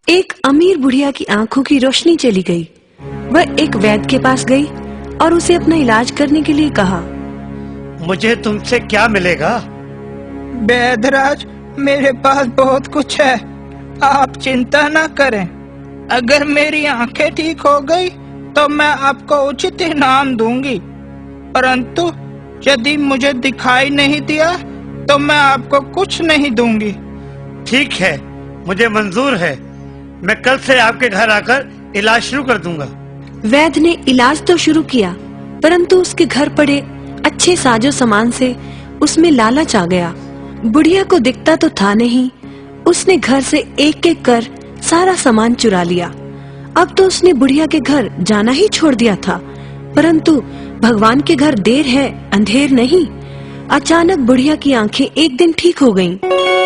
एक अमीर बुढ़िया की आंखों की रोशनी चली गई। वह एक वैद्य के पास गई और उसे अपना इलाज करने के लिए कहा। मुझे तुमसे क्या मिलेगा? वैद्यराज, मेरे पास बहुत कुछ है, आप चिंता न करें। अगर मेरी आंखें ठीक हो गई तो मैं आपको उचित इनाम दूंगी, परंतु यदि मुझे दिखाई नहीं दिया तो मैं आपको कुछ नहीं दूंगी। ठीक है, मुझे मंजूर है। मैं कल से आपके घर आकर इलाज शुरू कर दूंगा। वैद्य ने इलाज तो शुरू किया, परंतु उसके घर पड़े अच्छे साजो सामान से उसमें लालच आ गया। बुढ़िया को दिखता तो था नहीं, उसने घर से एक एक कर सारा सामान चुरा लिया। अब तो उसने बुढ़िया के घर जाना ही छोड़ दिया था, परंतु भगवान के घर देर है अंधेर नहीं। अचानक बुढ़िया की आंखें एक दिन ठीक हो गईं।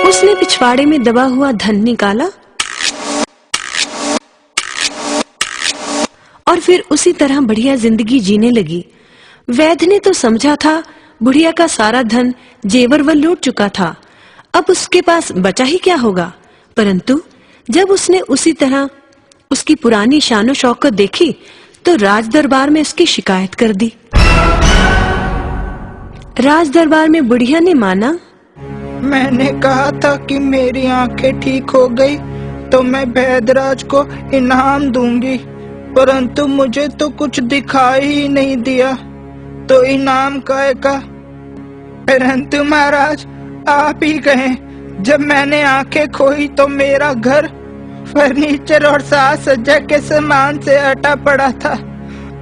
उसने पिछवाड़े में दबा हुआ धन निकाला और फिर उसी तरह बढ़िया जिंदगी जीने लगी। वैद्य ने तो समझा था बुढ़िया का सारा धन जेवर वह लूट चुका था, अब उसके पास बचा ही क्या होगा। परंतु जब उसने उसी तरह उसकी पुरानी शानो शौकत देखी तो राज दरबार में उसकी शिकायत कर दी। राज दरबार में बुढ़िया ने माना, मैंने कहा था कि मेरी आंखें ठीक हो गई तो मैं वैद्यराज को इनाम दूंगी, परंतु मुझे तो कुछ दिखाई ही नहीं दिया, तो इनाम काहे का? परंतु महाराज, आप ही कहें, जब मैंने आंखें खोई तो मेरा घर फर्नीचर और साज सज्जा के सामान से अटा पड़ा था,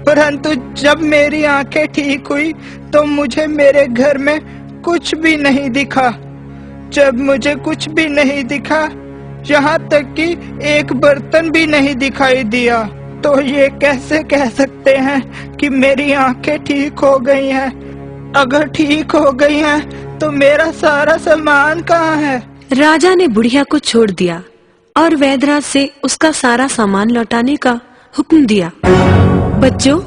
परंतु जब मेरी आंखें ठीक हुई तो मुझे मेरे घर में कुछ भी नहीं दिखा। जब मुझे कुछ भी नहीं दिखा, यहाँ तक कि एक बर्तन भी नहीं दिखाई दिया, तो ये कैसे कह सकते हैं कि मेरी आंखें ठीक हो गई हैं? अगर ठीक हो गई हैं तो मेरा सारा सामान कहाँ है? राजा ने बुढ़िया को छोड़ दिया और वैद्यराज से उसका सारा सामान लौटाने का हुक्म दिया। बच्चों,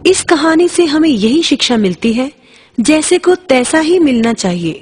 इस कहानी से हमें यही शिक्षा मिलती है, जैसे को तैसा ही मिलना चाहिए।